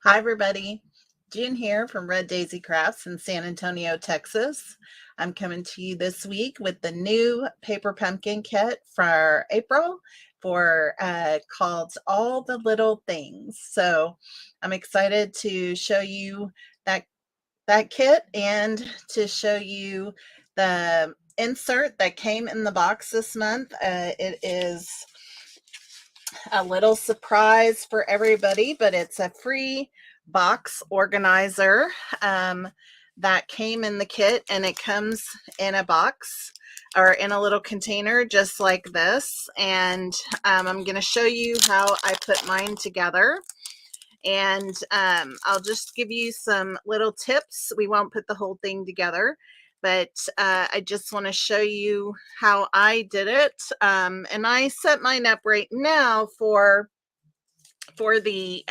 Hi, everybody. Jen here from Red Daisy Crafts in San Antonio, Texas. I'm coming to you this week with the new paper pumpkin kit for April for called All the Little Things. So I'm excited to show you that kit and to show you the insert that came in the box this month. It is a little surprise for everybody, but it's a free box organizer that came in the kit, and it comes in a box or in a little container just like this. And I'm going to show you how I put mine together. And I'll just give you some little tips. We won't put the whole thing together, but I just want to show you how I did it. And I set mine up right now for the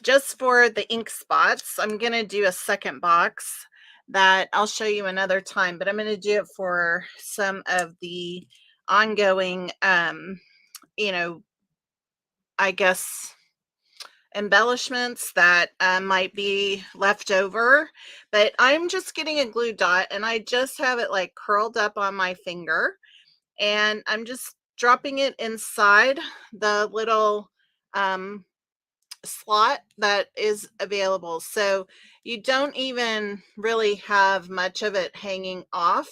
just for the ink spots. I'm going to do a second box that I'll show you another time, but I'm going to do it for some of the ongoing, I guess, embellishments that might be left over. But I'm just getting a glue dot, and I just have it like curled up on my finger, and I'm just dropping it inside the little slot that is available. So you don't even really have much of it hanging off.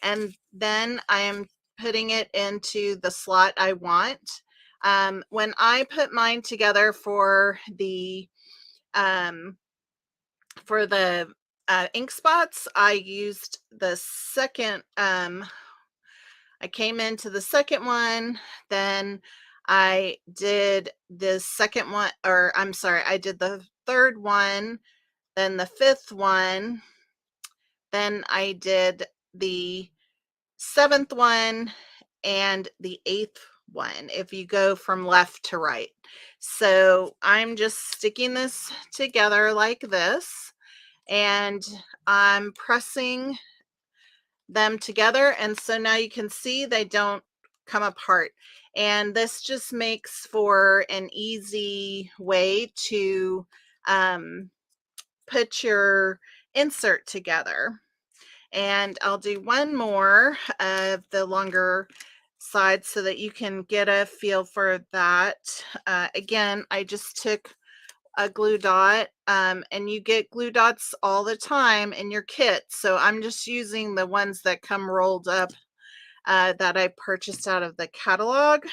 And then I am putting it into the slot I want. When I put mine together for the ink spots, I used the second, I came into the second one, then I did the second one, or I'm sorry, I did the third one, then the fifth one, then I did the seventh one, and the eighth one, if you go from left to right. So I'm just sticking this together like this, and I'm pressing them together, and so now you can see they don't come apart. And this just makes for an easy way to put your insert together. And I'll do one more of the longer side so that you can get a feel for that. Again, I just took a glue dot, and you get glue dots all the time in your kit, so I'm just using the ones that come rolled up that I purchased out of the catalog.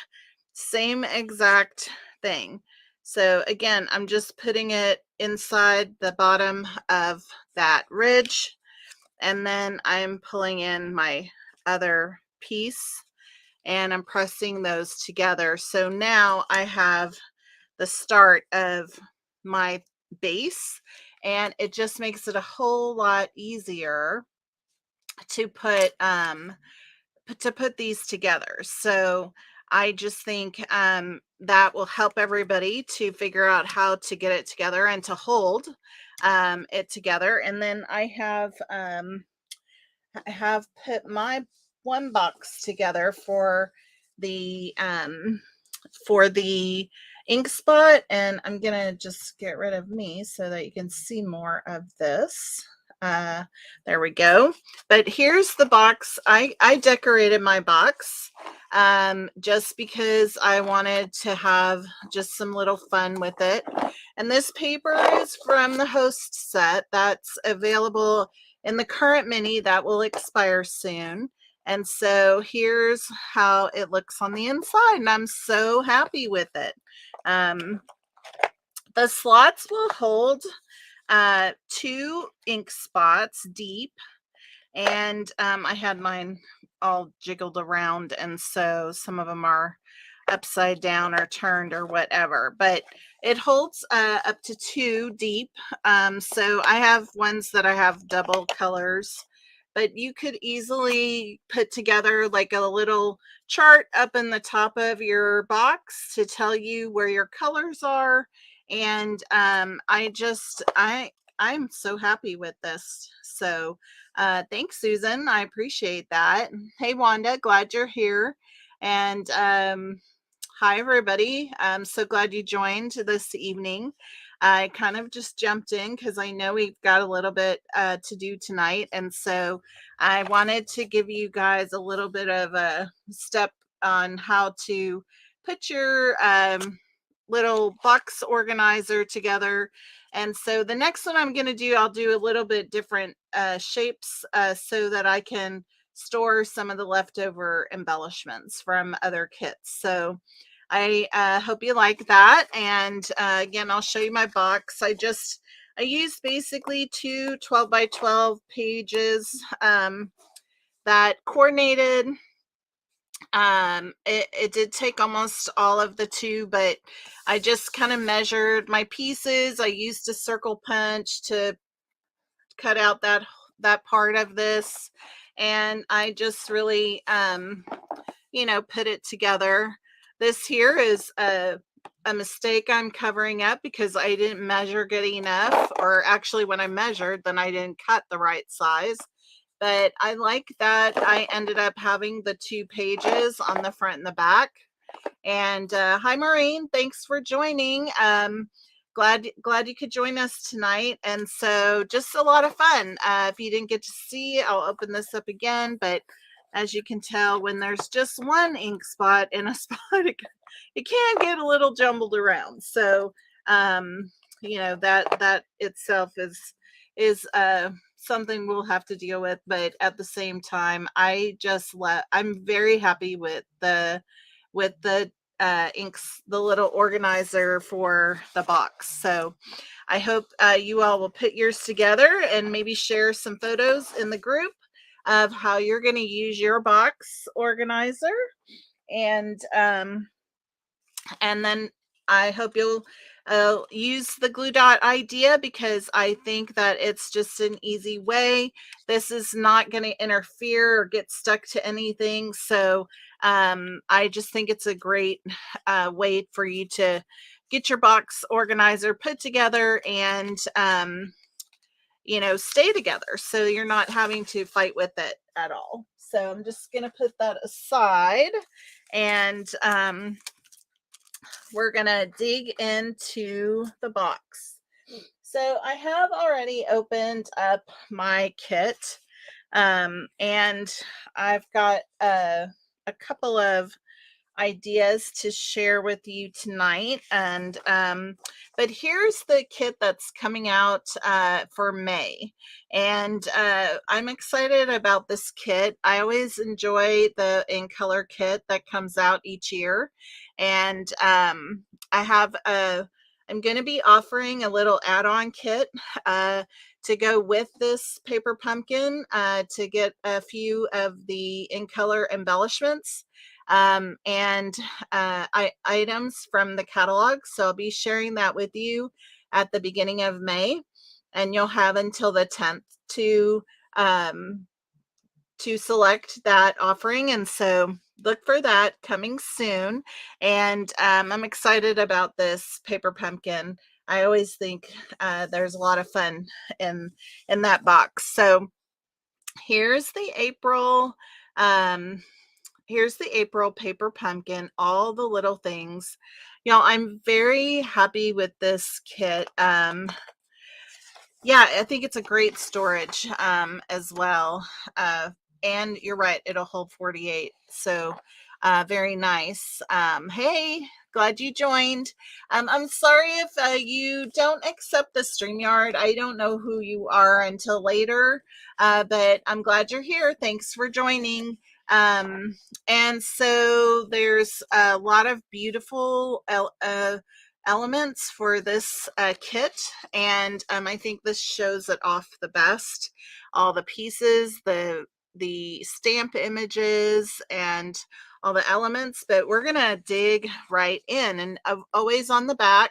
Same exact thing. So again, I'm just putting it inside the bottom of that ridge, and then I'm pulling in my other piece, and I'm pressing those together. So now I have the start of my base, and it just makes it a whole lot easier to put these together. So I just think that will help everybody to figure out how to get it together and to hold it together. And then I have put my one box together for the ink spot, and I'm gonna just get rid of me so that you can see more of this. There we go. But here's the box. I decorated my box just because I wanted to have just some little fun with it. And this paper is from the host set that's available in the current mini that will expire soon. And so here's how it looks on the inside, and I'm so happy with it. The slots will hold 2 ink spots deep, and I had mine all jiggled around, and so some of them are upside down or turned or whatever, but it holds up to 2 deep. So I have ones that I have double colors, but you could easily put together like a little chart up in the top of your box to tell you where your colors are. And I'm so happy with this. So thanks, Susan. I appreciate that. Hey, Wanda, glad you're here. And Hi, everybody. I'm so glad you joined this evening. I kind of just jumped in because I know we've got a little bit to do tonight. And so I wanted to give you guys a little bit of a step on how to put your little box organizer together. And so the next one I'm going to do, I'll do a little bit different shapes so that I can store some of the leftover embellishments from other kits. So I hope you like that. And again, I'll show you my box. I used basically two 12 by 12 pages that coordinated. It did take almost all of the two, but I just kind of measured my pieces. I used a circle punch to cut out that part of this, and I just really put it together. This here is a mistake I'm covering up because I didn't measure good enough, or actually when I measured, then I didn't cut the right size. But I like that I ended up having the 2 pages on the front and the back. And hi, Maureen, thanks for joining. Glad you could join us tonight. And so just a lot of fun. If you didn't get to see, I'll open this up again. But as you can tell, when there's just one ink spot in a spot, it can get a little jumbled around. So that itself is something we'll have to deal with. But at the same time, I'm very happy with the inks, the little organizer for the box. So I hope you all will put yours together and maybe share some photos in the group of how you're going to use your box organizer. And then I hope you'll use the glue dot idea, because I think that it's just an easy way. This is not going to interfere or get stuck to anything. So I just think it's a great way for you to get your box organizer put together and stay together, so you're not having to fight with it at all. So I'm just going to put that aside, and we're gonna dig into the box. So I have already opened up my kit, and I've got a couple of ideas to share with you tonight. And but here's the kit that's coming out for May, and I'm excited about this kit. I always enjoy the In Color kit that comes out each year, and I'm going to be offering a little add-on kit to go with this paper pumpkin to get a few of the In Color embellishments and items from the catalog. So I'll be sharing that with you at the beginning of May, and you'll have until the 10th to select that offering. And so look for that coming soon. And I'm excited about this paper pumpkin. I always think there's a lot of fun in that box. So here's the April paper pumpkin, all the little things. I'm very happy with this kit. Yeah, I think it's a great storage as well. And you're right, it'll hold 48. So very nice. Hey, glad you joined. I'm sorry if you don't accept the StreamYard. I don't know who you are until later, but I'm glad you're here. Thanks for joining. And so there's a lot of beautiful elements for this kit, and I think this shows it off the best. All the pieces, the stamp images, and all the elements. But we're gonna dig right in, and always on the back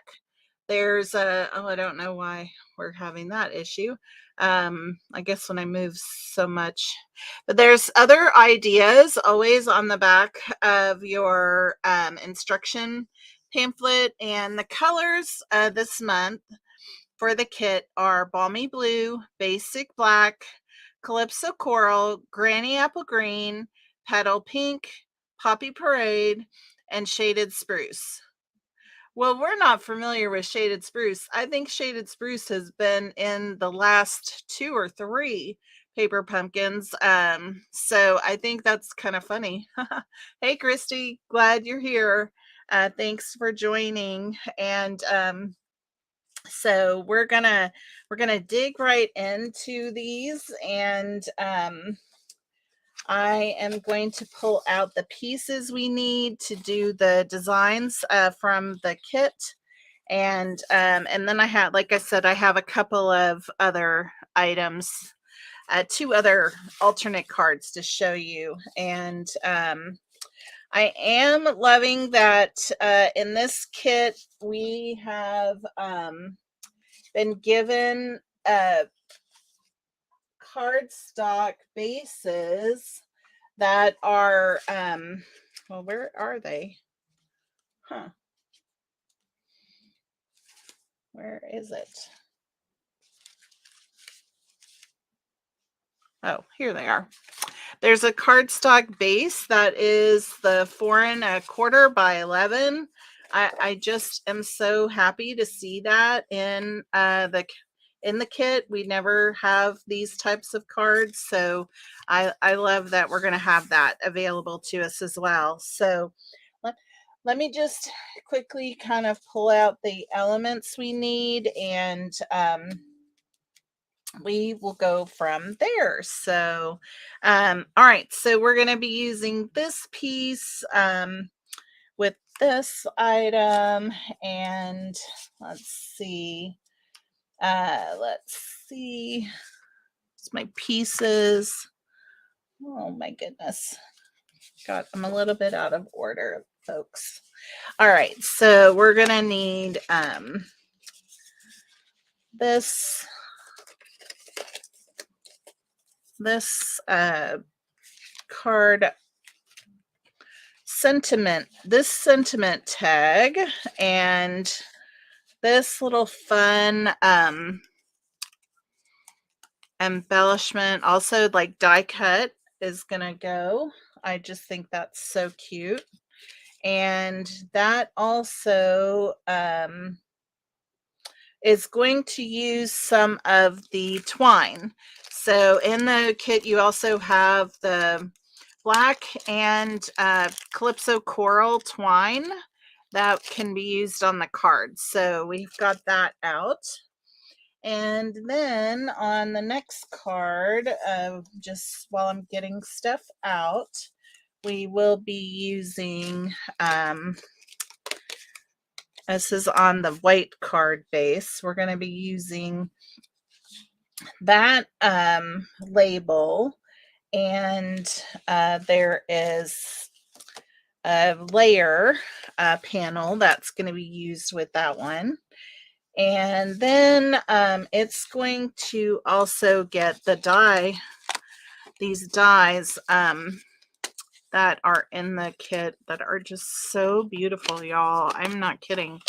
there's I don't know why we're having that issue. I guess when I move so much, but there's other ideas always on the back of your instruction pamphlet. And the colors this month for the kit are Balmy Blue, Basic Black, Calypso Coral, Granny Apple Green, Petal Pink, Poppy Parade, and shaded spruce. Well, we're not familiar with shaded spruce. I think shaded spruce has been in the last 2 or 3 paper pumpkins. So I think that's kind of funny. Hey, Christy, glad you're here. Thanks for joining. And so we're gonna dig right into these, and I am going to pull out the pieces we need to do the designs from the kit. And then I have, like I said, I have a couple of other items, 2 other alternate cards to show you. And I am loving that in this kit we have been given cardstock bases that are well, where are they? Where is it? Oh, here they are. There's a cardstock base that is the 4 1/4 by 11. I just am so happy to see that in the kit. We never have these types of cards, so I love that we're going to have that available to us as well. So let me just quickly kind of pull out the elements we need, and we will go from there. So all right, so we're going to be using this piece with this item, and let's see, it's my pieces. Oh my goodness, God, I'm a little bit out of order, folks. All right, so we're gonna need this card sentiment, this sentiment tag, and this little fun embellishment, also like die cut, is gonna go. I just think that's so cute. And that also is going to use some of the twine. So in the kit you also have the black and Calypso coral twine that can be used on the cards. So we've got that out. And then on the next card, just while I'm getting stuff out, we will be using, this is on the white card base, we're going to be using that label, and there is a layer panel that's going to be used with that one. And then it's going to also get the die, these dies that are in the kit that are just so beautiful, y'all. I'm not kidding.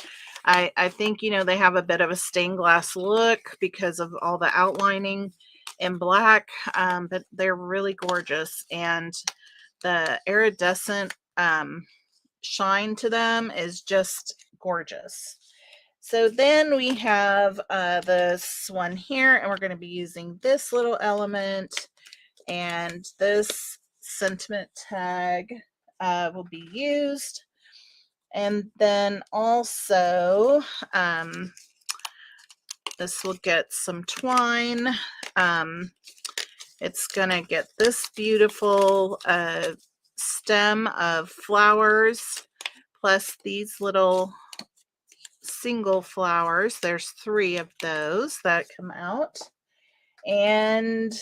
I think, you know, they have a bit of a stained glass look because of all the outlining in black, but they're really gorgeous. And the iridescent shine to them is just gorgeous. So then we have this one here, and we're going to be using this little element, and this sentiment tag will be used. And then also this will get some twine. It's going to get this beautiful stem of flowers, plus these little single flowers. There's 3 of those that come out. And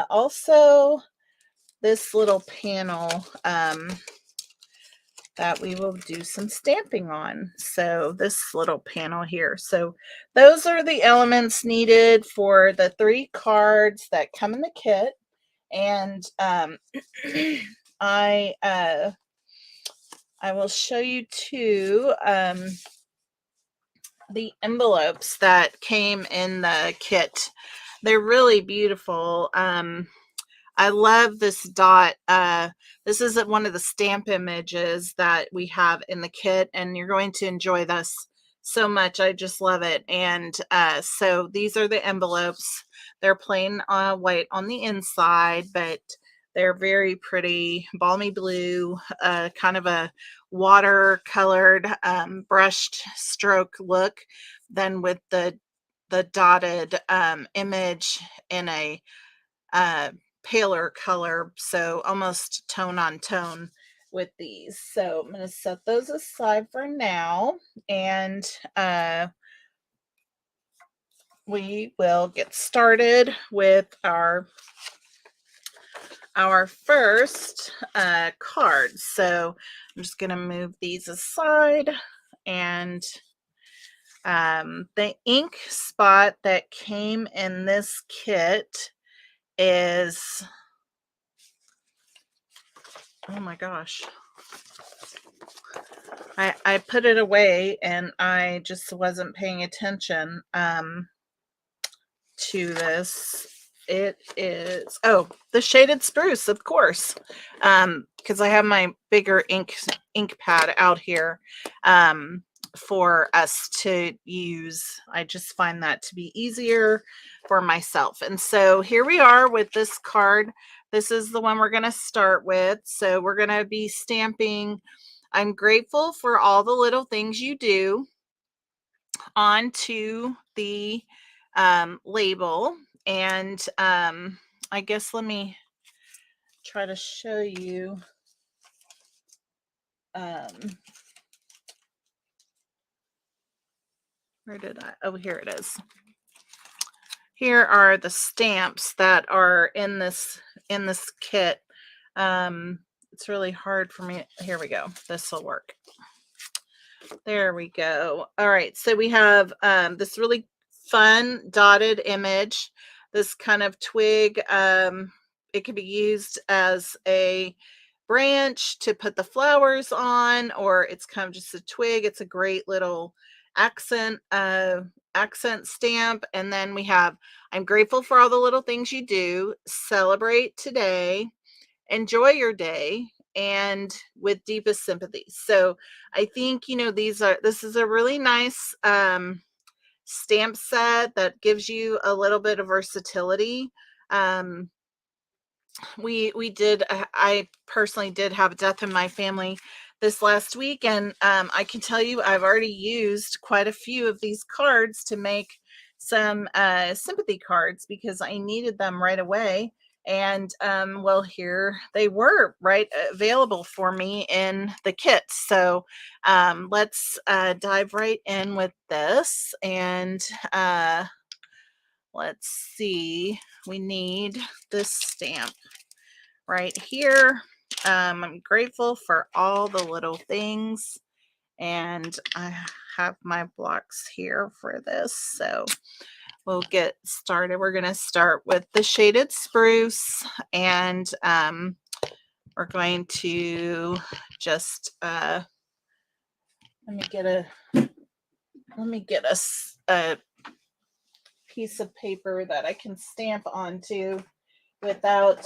also this little panel that we will do some stamping on. So this little panel here. So those are the elements needed for the 3 cards that come in the kit. And I will show you too the envelopes that came in the kit. They're really beautiful. I love this dot. This is one of the stamp images that we have in the kit, and you're going to enjoy this so much. I just love it. And so these are the envelopes. They're plain white on the inside, but they're very pretty, balmy blue, kind of a watercolored brushed stroke look, then with the dotted image in a paler color, so almost tone on tone with these. So I'm going to set those aside for now, and we will get started with our first card. So I'm just going to move these aside, and the ink spot that came in this kit is, oh my gosh, I put it away and I just wasn't paying attention to this. It is, oh, the shaded spruce, of course, because I have my bigger ink pad out here for us to use. I just find that to be easier for myself. And so here we are with this card. This is the one we're going to start with. So we're going to be stamping, "I'm grateful for all the little things you do," onto the label. And I guess let me try to show you. Where did I? Oh, here it is. Here are the stamps that are in this kit. It's really hard for me. Here we go. This will work. There we go. All right. So we have this really fun dotted image, this kind of twig. It could be used as a branch to put the flowers on, or it's kind of just a twig. It's a great little accent stamp. And then we have, "I'm grateful for all the little things you do. Celebrate today. Enjoy your day. And with deepest sympathy." So I think, this is a really nice stamp set that gives you a little bit of versatility. I personally did have a death in my family this last week, and I can tell you I've already used quite a few of these cards to make some sympathy cards because I needed them right away. And well, here they were right available for me in the kit. So let's dive right in with this. And let's see, we need this stamp right here. I'm grateful for all the little things, and I have my blocks here for this. So we'll get started. We're going to start with the shaded spruce, and we're going to just let me get a piece of paper that I can stamp onto without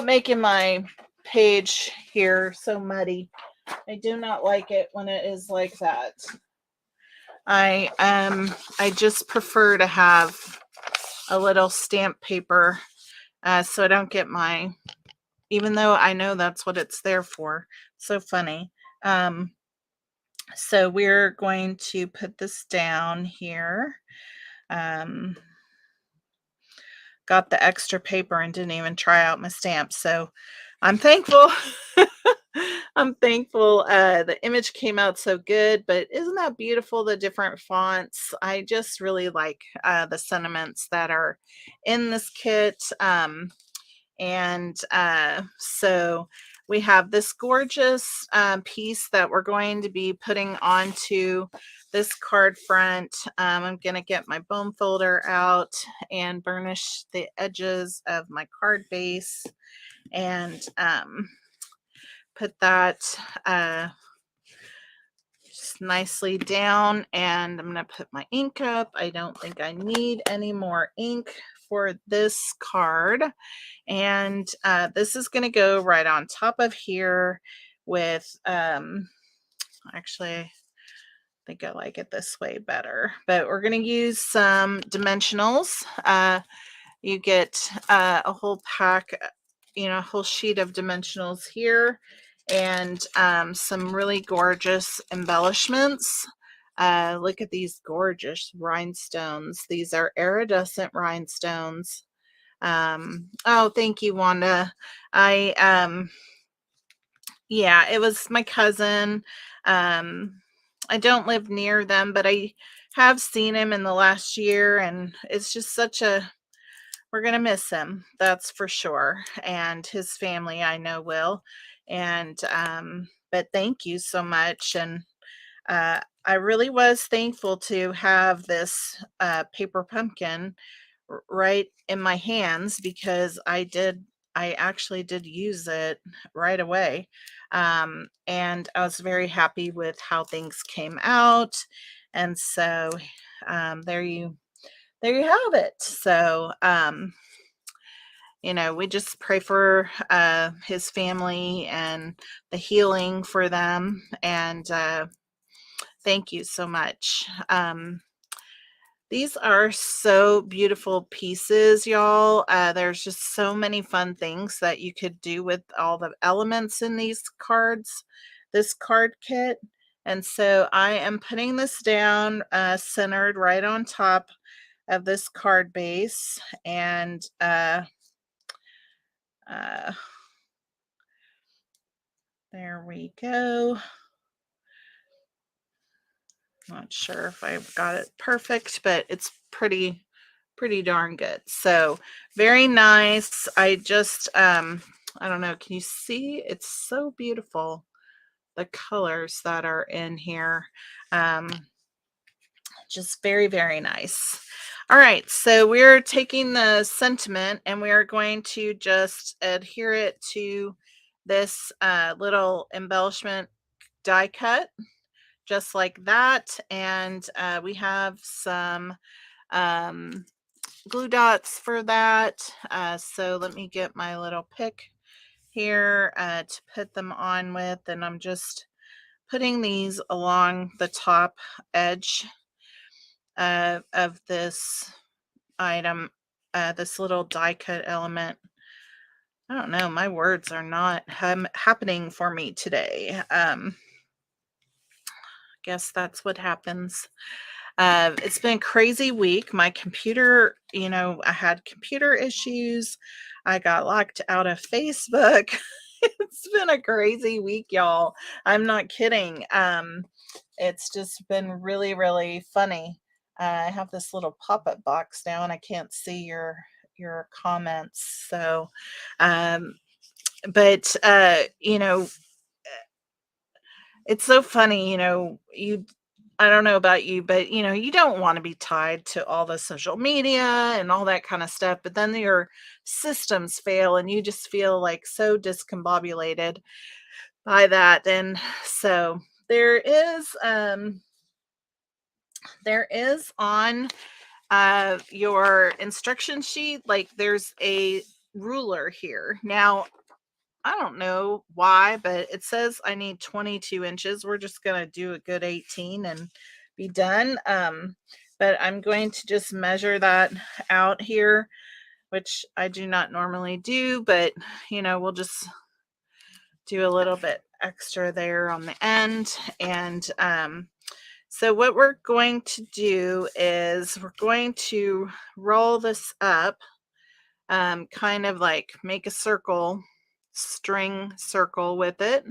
making my page here so muddy. I do not like it when it is like that. I just prefer to have a little stamp paper so I don't get my, even though I know that's what it's there for. So funny. So we're going to put this down here. Got the extra paper and didn't even try out my stamps. So I'm thankful. I'm thankful the image came out so good, but isn't that beautiful, the different fonts? I just really like the sentiments that are in this kit. So we have this gorgeous piece that we're going to be putting onto this card front. I'm going to get my bone folder out and burnish the edges of my card base and put that just nicely down. And I'm going to put my ink up. I don't think I need any more ink for this card. And this is going to go right on top of here with, actually, I think I like it this way better, but we're going to use some dimensionals. You get a whole pack, a whole sheet of dimensionals here, and some really gorgeous embellishments. Look at these gorgeous rhinestones. These are iridescent rhinestones. Oh, thank you, Wanda. Yeah, it was my cousin. I don't live near them, but I have seen him in the last year, and it's just we're going to miss him. That's for sure. And his family, I know, will. And, but thank you so much. And, I really was thankful to have this paper pumpkin right in my hands, because I actually did use it right away. And I was very happy with how things came out. And so there you have it. So we just pray for his family and the healing for them. And thank you so much. These are so beautiful pieces, y'all. There's just so many fun things that you could do with all the elements in these cards, this card kit. And so I am putting this down centered right on top of this card base. And there we go. Not sure if I've got it perfect, but it's pretty darn good. So very nice. I just, I don't know, can you see? It's so beautiful, the colors that are in here. Just very, very nice. All right, so we're taking the sentiment and we are going to just adhere it to this little embellishment die cut, just like that. And we have some glue dots for that. So let me get my little pick here to put them on with, and I'm just putting these along the top edge of this item, this little die cut element. I don't know, my words are not happening for me today. Guess that's what happens. It's been a crazy week. My computer, I had computer issues. I got locked out of Facebook. It's been a crazy week, y'all. I'm not kidding. It's just been really, really funny. I have this little pop-up box now, and I can't see your comments. So, but it's so funny. I don't know about you, but you don't want to be tied to all the social media and all that kind of stuff. But then your systems fail and you just feel like so discombobulated by that. And so there is on your instruction sheet, like there's a ruler here. Now, I don't know why, but it says I need 22 inches. We're just going to do a good 18 and be done. But I'm going to just measure that out here, which I do not normally do, but we'll just do a little bit extra there on the end. And so what we're going to do is we're going to roll this up, kind of like make a string circle with it.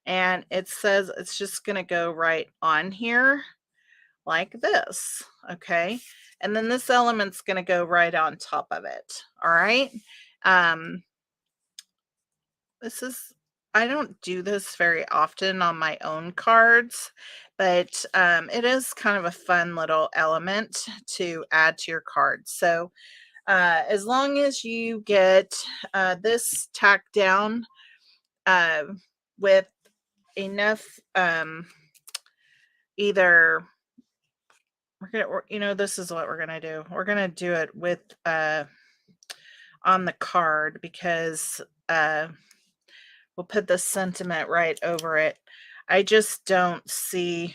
And it says it's just going to go right on here like this. Okay. And then this element's going to go right on top of it. All right. I don't do this very often on my own cards, but it is kind of a fun little element to add to your card. So as long as you get this tacked down with enough, either this is what we're gonna do. We're gonna do it with on the card because uh we'll put the sentiment right over it. I just don't see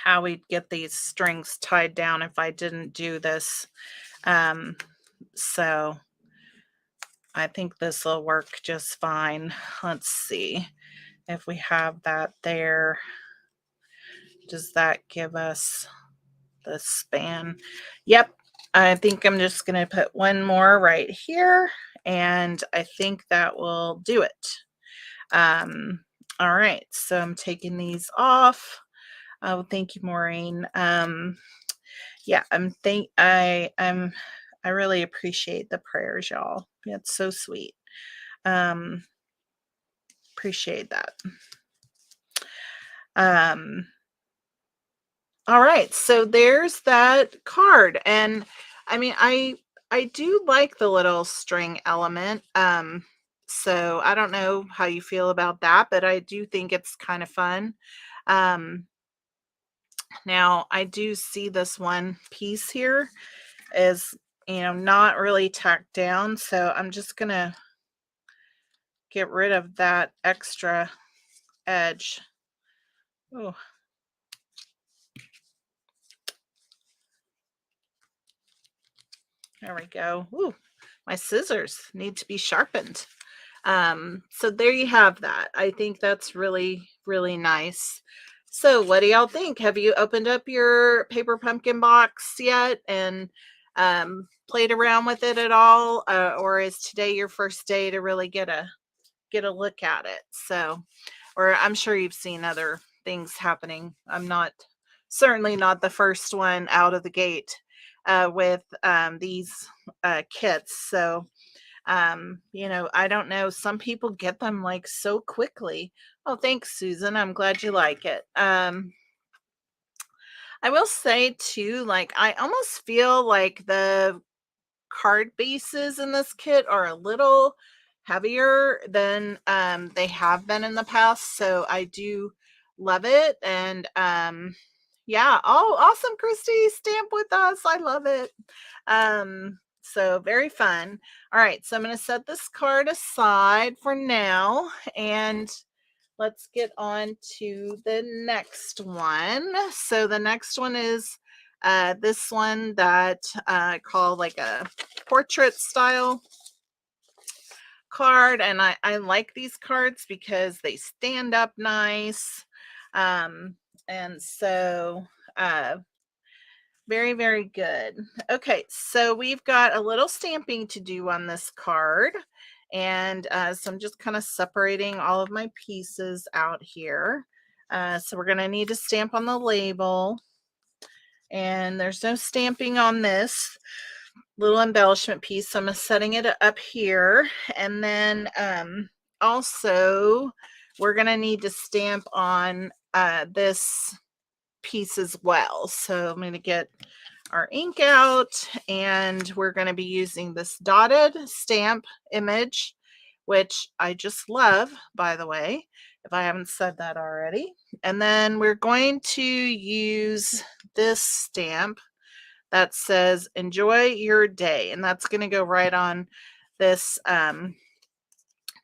how we'd get these strings tied down if I didn't do this. So I think this will work just fine. Let's see if we have that there. Does that give us the span? Yep. I think I'm just going to put one more right here, and I think that will do it. All right, so I'm taking these off. Oh, thank you, Maureen. Yeah, I really appreciate the prayers, y'all. It's so sweet. Appreciate that. All right, so there's that card, and I mean, I do like the little string element. So I don't know how you feel about that, but I do think it's kind of fun. Um, Now I do see this one piece here is, not really tacked down, so I'm just gonna get rid of that extra edge. Oh, there we go. Ooh, my scissors need to be sharpened. So there you have that. I think that's really, really nice. So what do y'all think? Have you opened up your paper pumpkin box yet and played around with it at all? Or is today your first day to really get a look at it? So, or I'm sure you've seen other things happening. I'm not certainly not the first one out of the gate with these kits. So I don't know. Some people get them like so quickly. Oh, thanks, Susan. I'm glad you like it. I will say too, like I almost feel like the card bases in this kit are a little heavier than they have been in the past. So I do love it. And yeah. Oh, awesome, Christy. Stamp with us. I love it. So very fun. All right, so I'm going to set this card aside for now, and let's get on to the next one. So the next one is this one that I call like a portrait style card, and I like these cards because they stand up nice. And so very, very good. Okay, so we've got a little stamping to do on this card. And so I'm just kind of separating all of my pieces out here. So we're going to need to stamp on the label. And there's no stamping on this little embellishment piece. So I'm setting it up here. And then also we're going to need to stamp on this piece as well. So I'm going to get our ink out, and we're going to be using this dotted stamp image, which I just love, by the way, if I haven't said that already. And then we're going to use this stamp that says enjoy your day, and that's going to go right on this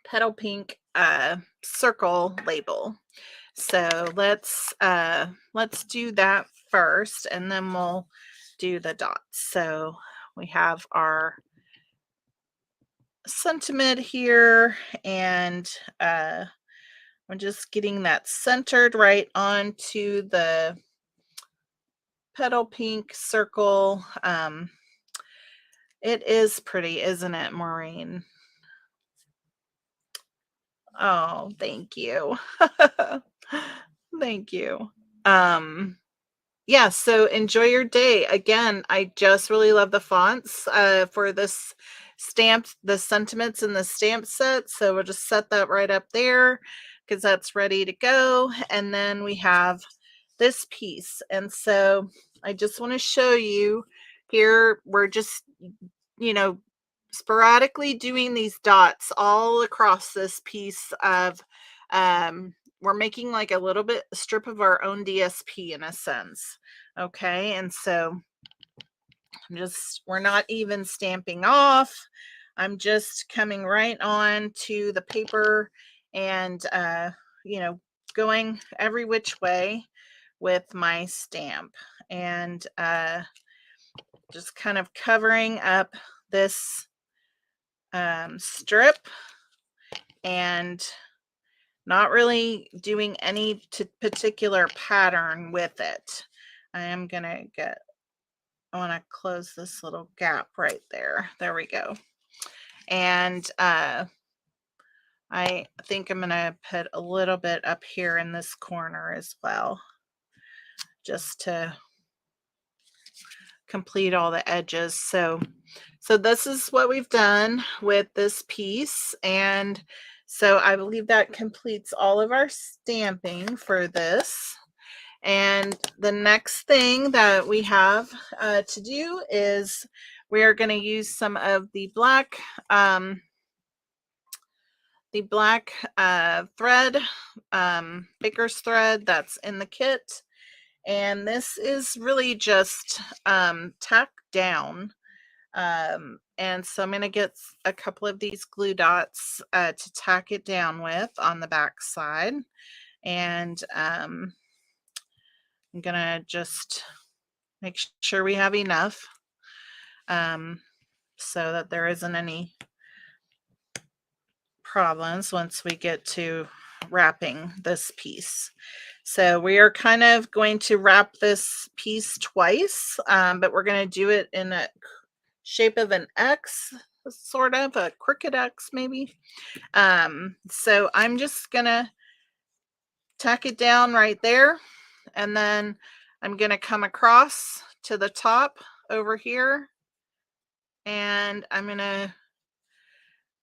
petal pink circle label. So let's do that first, and then we'll do the dots. So we have our sentiment here, and I'm just getting that centered right onto the petal pink circle. It is pretty, isn't it, Maureen? Oh, thank you. Thank you. Yeah, so enjoy your day. Again, I just really love the fonts for this stamp, the sentiments in the stamp set. So we'll just set that right up there because that's ready to go. And then we have this piece. And so I just want to show you here, we're just, sporadically doing these dots all across this piece of we're making like a little bit strip of our own DSP in a sense. Okay, and so we're not even stamping off. I'm just coming right on to the paper and, going every which way with my stamp, and just kind of covering up this strip and not really doing any particular pattern with it. I want to close this little gap right there. There we go. And I think I'm going to put a little bit up here in this corner as well, just to complete all the edges. So this is what we've done with this piece. And so I believe that completes all of our stamping for this. And the next thing that we have to do is we are going to use some of the black thread, baker's thread that's in the kit. And this is really just tack down. And so I'm going to get a couple of these glue dots to tack it down with on the back side. And I'm going to just make sure we have enough so that there isn't any problems once we get to wrapping this piece. So we are kind of going to wrap this piece twice, but we're going to do it in a shape of an X, sort of a crooked X maybe. So I'm just going to tack it down right there, and then I'm going to come across to the top over here, and I'm going to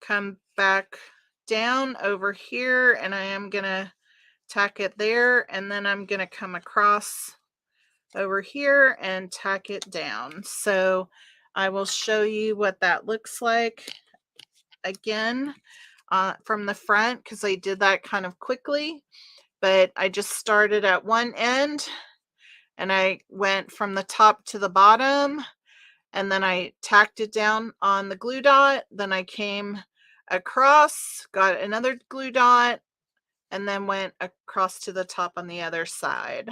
come back down over here, and I am going to tack it there, and then I'm going to come across over here and tack it down. So I will show you what that looks like again from the front, because I did that kind of quickly, but I just started at one end and I went from the top to the bottom, and then I tacked it down on the glue dot. Then I came across, got another glue dot, and then went across to the top on the other side.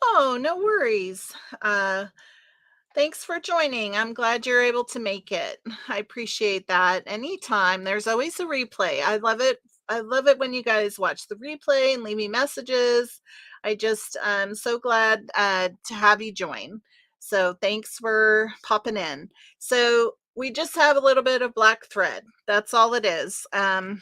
Oh, no worries. Thanks for joining. I'm glad you're able to make it. I appreciate that. Anytime. There's always a replay. I love it. I love it when you guys watch the replay and leave me messages. I'm so glad to have you join. So thanks for popping in. So we just have a little bit of black thread. That's all it is on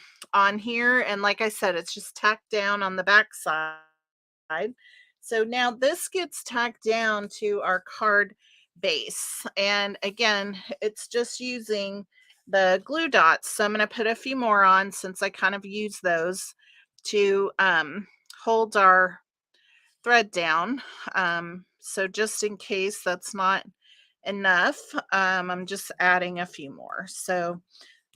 here. And like I said, it's just tacked down on the back side. So now this gets tacked down to our card base. And again, it's just using the glue dots. So I'm going to put a few more on, since I kind of use those to hold our thread down. So just in case that's not enough, I'm just adding a few more. So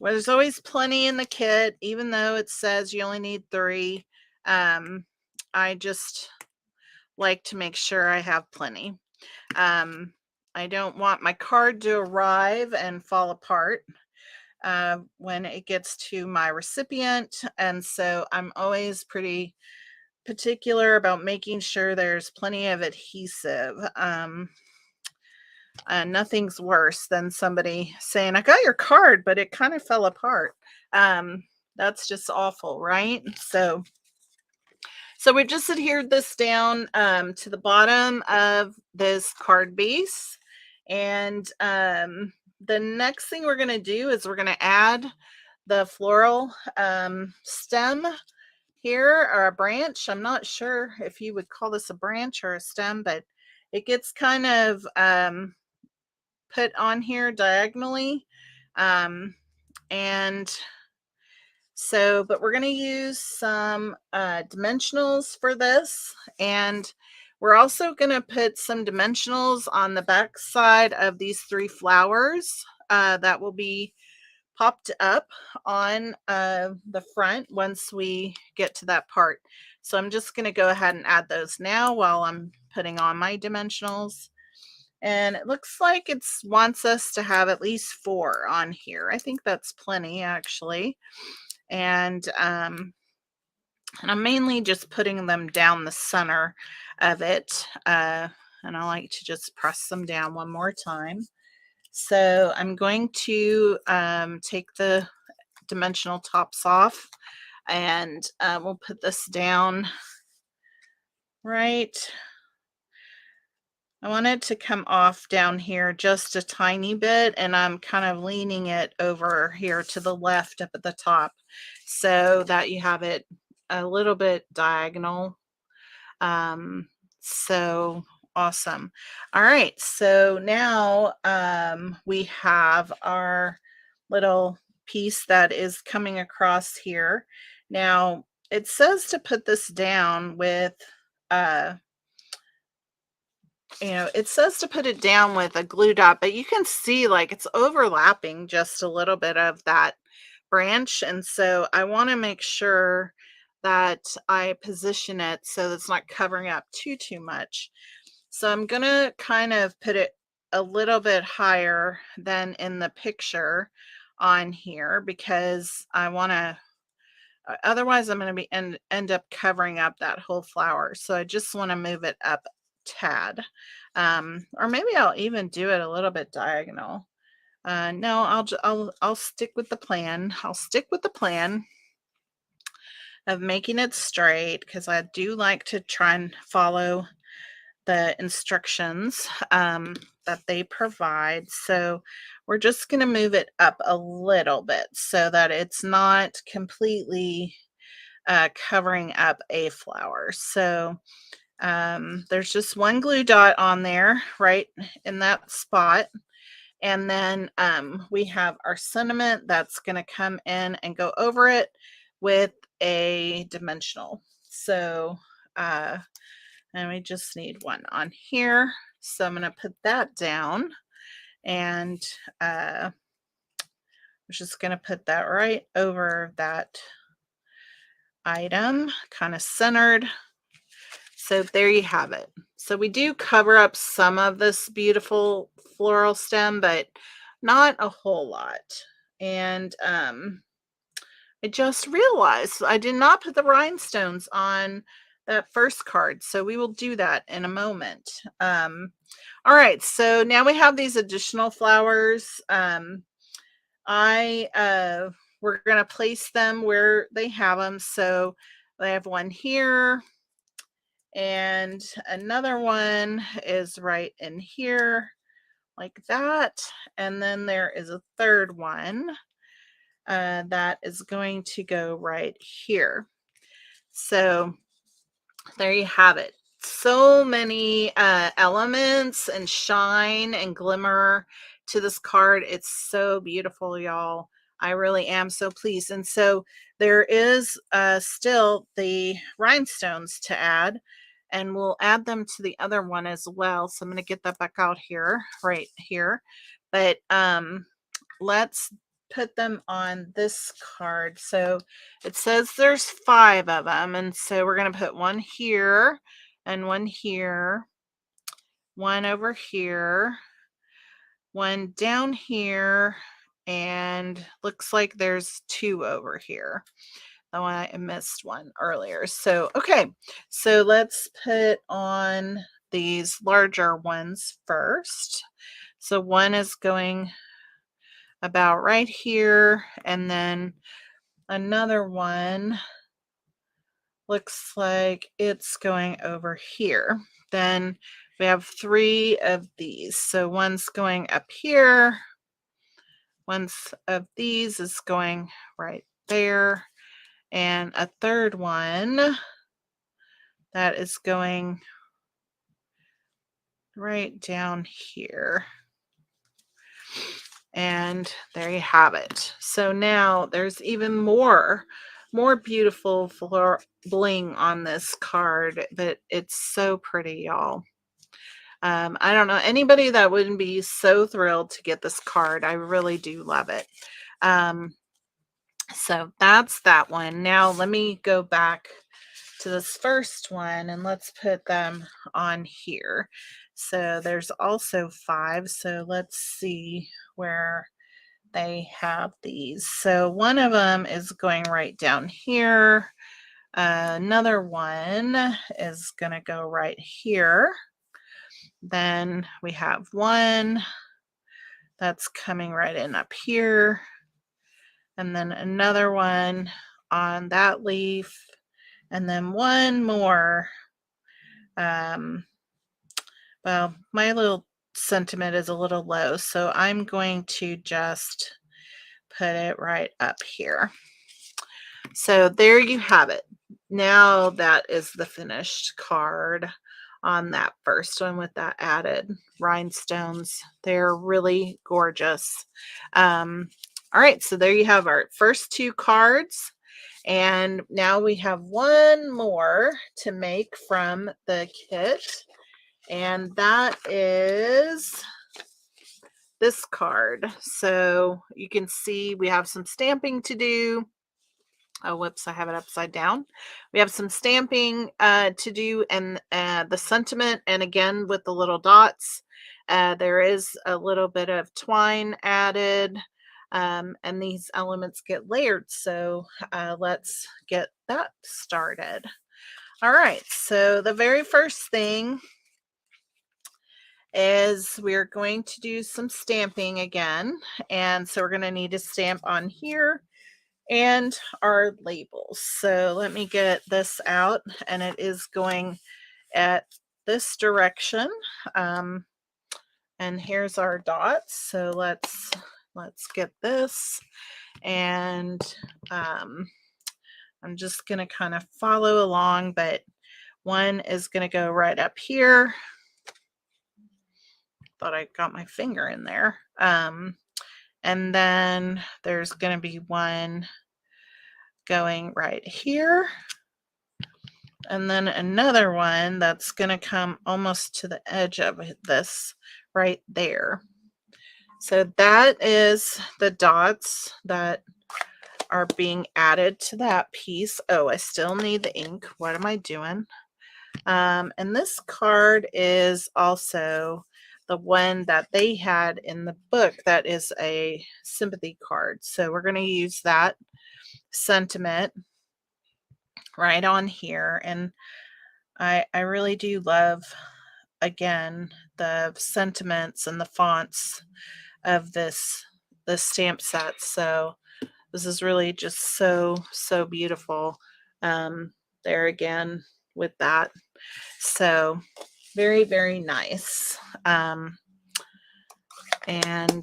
there's always plenty in the kit, even though it says you only need 3. I just like to make sure I have plenty. I don't want my card to arrive and fall apart when it gets to my recipient, and so I'm always pretty particular about making sure there's plenty of adhesive. Nothing's worse than somebody saying, "I got your card, but it kind of fell apart." That's just awful, right? So we've just adhered this down to the bottom of this card base. And the next thing we're going to do is we're going to add the floral stem here, or a branch. I'm not sure if you would call this a branch or a stem, but it gets kind of put on here diagonally. And so, but we're going to use some dimensionals for this, and we're also going to put some dimensionals on the back side of these 3 flowers that will be popped up on the front once we get to that part. So I'm just going to go ahead and add those now while I'm putting on my dimensionals. And it looks like it wants us to have at least 4 on here. I think that's plenty, actually. And I'm mainly just putting them down the center of it. And I like to just press them down one more time. So I'm going to take the dimensional tops off, and we'll put this down right. I want it to come off down here just a tiny bit, and I'm kind of leaning it over here to the left up at the top so that you have it a little bit diagonal. So awesome. All right, so now we have our little piece that is coming across here. Now it says to put this down with it says to put it down with a glue dot, but you can see like it's overlapping just a little bit of that branch. And so I want to make sure that I position it so it's not covering up too much. So I'm going to kind of put it a little bit higher than in the picture on here because I want to, otherwise I'm going to be end up covering up that whole flower. So I just want to move it up tad. Or maybe I'll even do it a little bit diagonal. No, I'll stick with the plan. I'll stick with the plan of making it straight because I do like to try and follow the instructions that they provide. So we're just going to move it up a little bit so that it's not completely covering up a flower. So there's just one glue dot on there right in that spot. And then we have our sentiment that's going to come in and go over it with a dimensional. So, and we just need one on here. So I'm going to put that down, and I'm just going to put that right over that item, kind of centered. So there you have it. So we do cover up some of this beautiful floral stem, but not a whole lot. And I just realized I did not put the rhinestones on that first card. So we will do that in a moment. All right, so now we have these additional flowers. We're going to place them where they have them. So I have one here, and another one is right in here like that. And then there is a third one that is going to go right here. So there you have it. So many elements and shine and glimmer to this card. It's so beautiful, y'all. I really am so pleased. And so there is still the rhinestones to add, and we'll add them to the other one as well. So I'm going to get that back out here, right here. But let's put them on this card. So it says there's 5 of them, and so we're going to put one here and one here, one over here, one down here, and looks like there's 2 over here. Oh, I missed one earlier. So okay, so let's put on these larger ones first. So one is going about right here, and then another one looks like it's going over here. Then we have 3 of these. So one's going up here, one of these is going right there, and a third one that is going right down here. And there you have it. So now there's even more beautiful bling on this card, but it's so pretty, y'all. I don't know anybody that wouldn't be so thrilled to get this card. I really do love it. So that's that one. Now let me go back to this first one and let's put them on here. So there's also 5. So let's see where they have these. So one of them is going right down here. Another one is going to go right here. Then we have one that's coming right in up here. And then another one on that leaf. And then one more. Well, my little sentiment is a little low, so I'm going to just put it right up here. So there you have it. Now that is the finished card on that first one with that added rhinestones. They're really gorgeous. All right, so there you have our first 2 cards. And now we have one more to make from the kit. And that is this card. So you can see we have some stamping to do. Oh, whoops, I have it upside down. We have some stamping to do, and the sentiment, and again with the little dots, there is a little bit of twine added, and these elements get layered. So let's get that started. All right, so the very first thing is we're going to do some stamping again. And so we're going to need to stamp on here and our labels. So let me get this out, and it is going at this direction. And here's our dots. So let's get this, and I'm just going to kind of follow along, but one is going to go right up here. Thought I got my finger in there. And then there's going to be one going right here. And then another one that's going to come almost to the edge of this right there. So that is the dots that are being added to that piece. Oh, I still need the ink. What am I doing? And this card is also the one that they had in the book that is a sympathy card. So we're going to use that sentiment right on here. And I really do love, again, the sentiments and the fonts of this stamp set. So this is really just so beautiful. There again with that. So very, very nice. And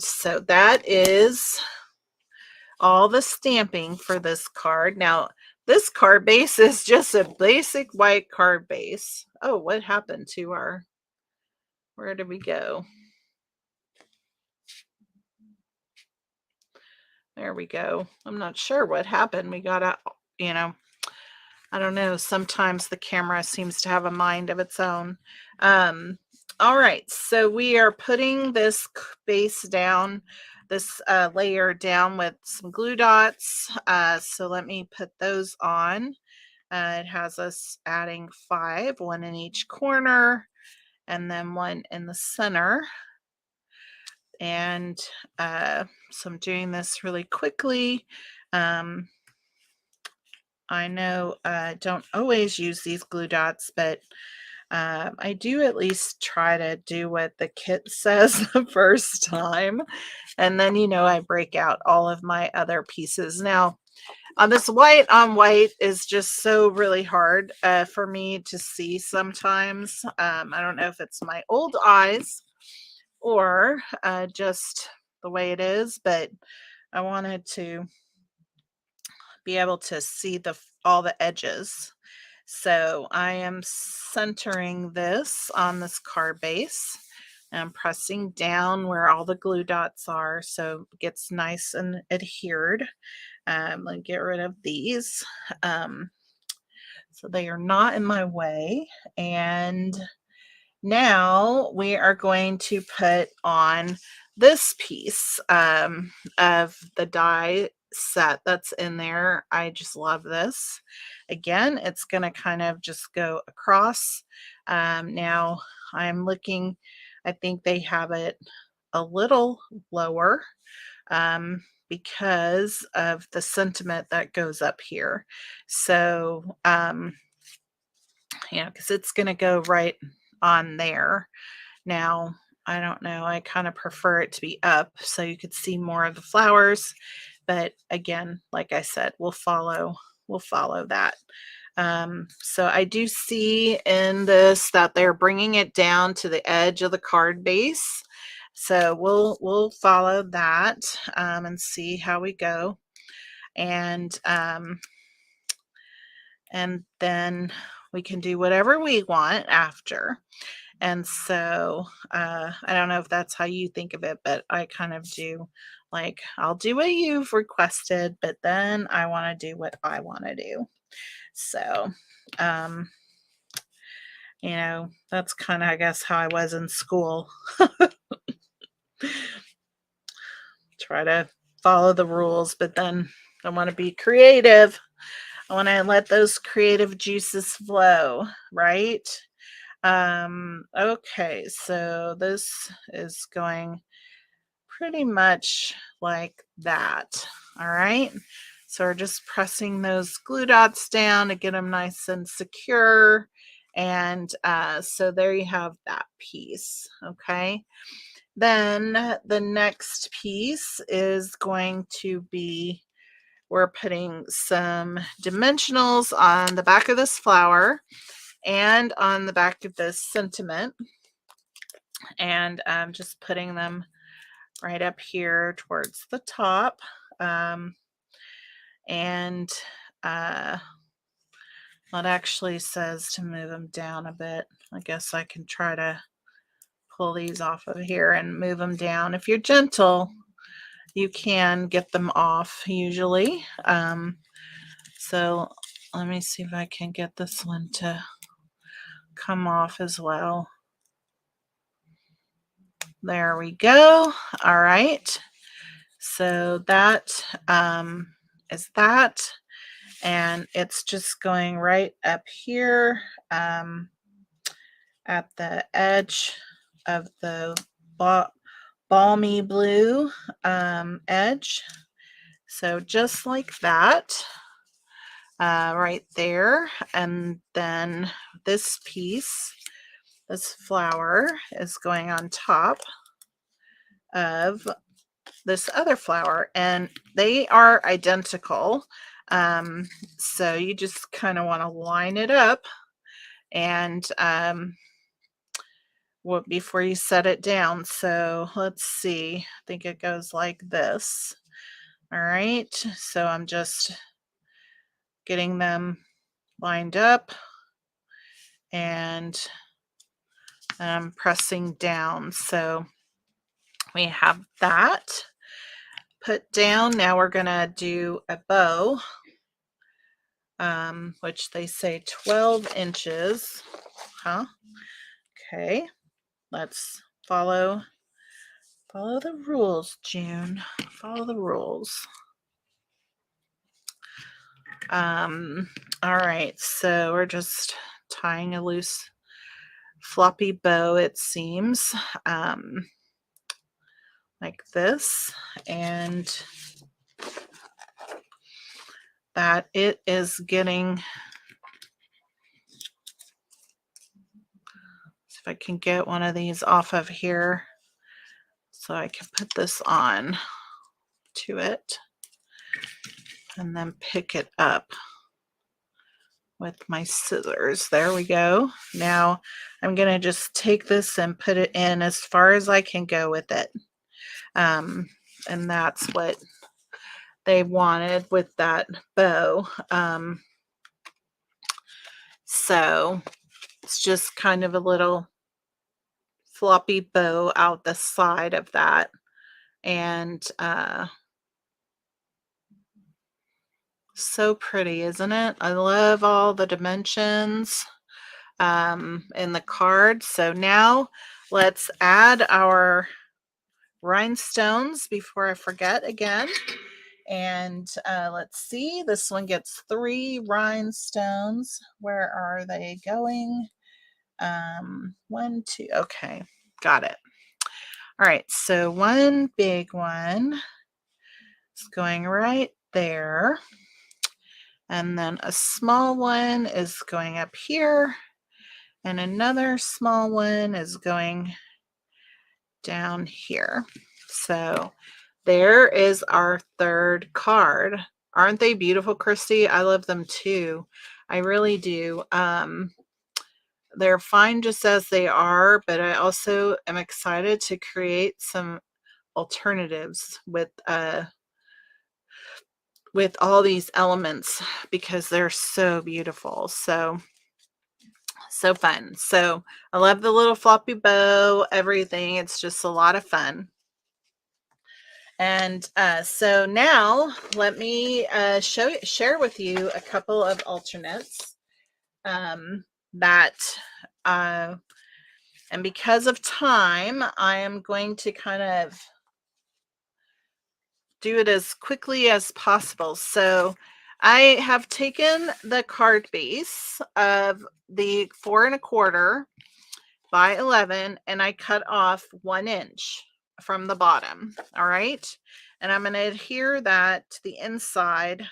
so that is all the stamping for this card. Now, this card base is just a basic white card base. Oh, what happened to our, where did we go? There we go. I'm not sure what happened. We got out, I don't know. Sometimes the camera seems to have a mind of its own. All right, so we are putting this base down, this layer down with some glue dots. So let me put those on. It has us adding 5, 1 in each corner, and then 1 in the center. And so I'm doing this really quickly. I know I don't always use these glue dots, but I do at least try to do what the kit says the first time. And then, I break out all of my other pieces. Now, on this white on white is just so really hard for me to see sometimes. I don't know if it's my old eyes or just the way it is, but I wanted to be able to see all the edges. So I am centering this on this card base and pressing down where all the glue dots are so it gets nice and adhered. Let me get rid of these so they are not in my way. And now we are going to put on this piece of the die set that's in there. I just love this. Again, it's going to kind of just go across. Now I'm looking, I think they have it a little lower because of the sentiment that goes up here. So, because it's going to go right on there. Now, I don't know, I kind of prefer it to be up so you could see more of the flowers. But again, like I said, we'll follow that. So I do see in this that they're bringing it down to the edge of the card base. So we'll follow that and see how we go. And then we can do whatever we want after. And so I don't know if that's how you think of it, but I kind of do, like, I'll do what you've requested, but then I want to do what I want to do. So, that's kind of, I guess, how I was in school. Try to follow the rules, but then I want to be creative. I want to let those creative juices flow, right? Okay, so this is going pretty much like that. All right. So we're just pressing those glue dots down to get them nice and secure. And so there you have that piece. Okay. Then the next piece is going to be, we're putting some dimensionals on the back of this flower and on the back of this sentiment. And I'm just putting them right up here towards the top. And it actually says to move them down a bit. I guess I can try to pull these off of here and move them down. If you're gentle, you can get them off usually. So let me see if I can get this one to come off as well. There we go. All right. So that is that. And it's just going right up here at the edge of the balmy blue edge. So just like that, right there. And then this piece, this flower is going on top of this other flower, and they are identical. So you just kind of want to line it up and before you set it down. So let's see, I think it goes like this. All right, so I'm just getting them lined up and I'm pressing down. So we have that put down. Now we're gonna do a bow, which they say 12 inches. Okay, let's follow the rules, June. Follow the rules. All right, so we're just tying a loose floppy bow, it seems, like this, and that it is getting, see if I can get one of these off of here so I can put this on to it and then pick it up with my scissors. There we go. Now I'm going to just take this and put it in as far as I can go with it. And that's what they wanted with that bow. So it's just kind of a little floppy bow out the side of that. And so pretty, isn't it? I love all the dimensions in the card. So now let's add our rhinestones before I forget again. And let's see, this one gets 3 rhinestones. Where are they going? 1, 2, okay, got it. All right, so one big one is going right there. And then a small one is going up here. And another small one is going down here. So there is our third card. Aren't they beautiful, Christy? I love them too. I really do. They're fine just as they are, but I also am excited to create some alternatives with all these elements because they're so beautiful. So fun. So I love the little floppy bow, everything. It's just a lot of fun. And so now let me share with you a couple of alternates that and because of time, I am going to kind of do it as quickly as possible. So I have taken the card base of the 4 1/4 by 11 and I cut off 1 inch from the bottom. All right. And I'm going to adhere that to the inside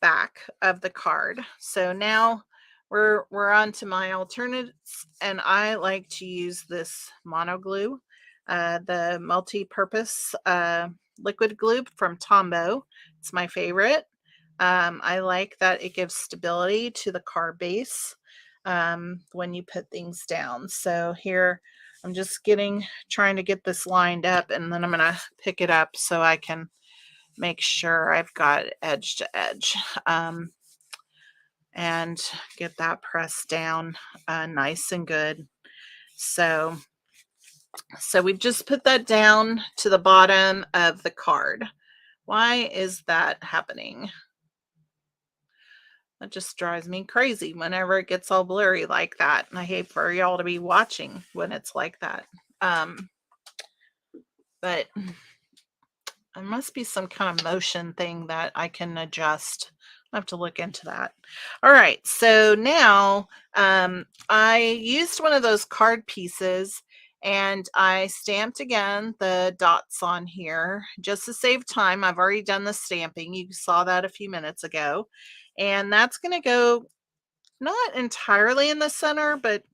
back of the card. So now we're on to my alternates, and I like to use this mono glue, the multi-purpose liquid glue from Tombow. It's my favorite. I like that it gives stability to the card base when you put things down. So here I'm just trying to get this lined up, and then I'm going to pick it up so I can make sure I've got edge to edge and get that pressed down nice and good. So we've just put that down to the bottom of the card. Why is that happening? That just drives me crazy whenever it gets all blurry like that. And I hate for y'all to be watching when it's like that. But there must be some kind of motion thing that I can adjust. I have to look into that. All right, so now I used one of those card pieces and I stamped again the dots on here just to save time. I've already done the stamping. You saw that a few minutes ago. And that's going to go not entirely in the center, but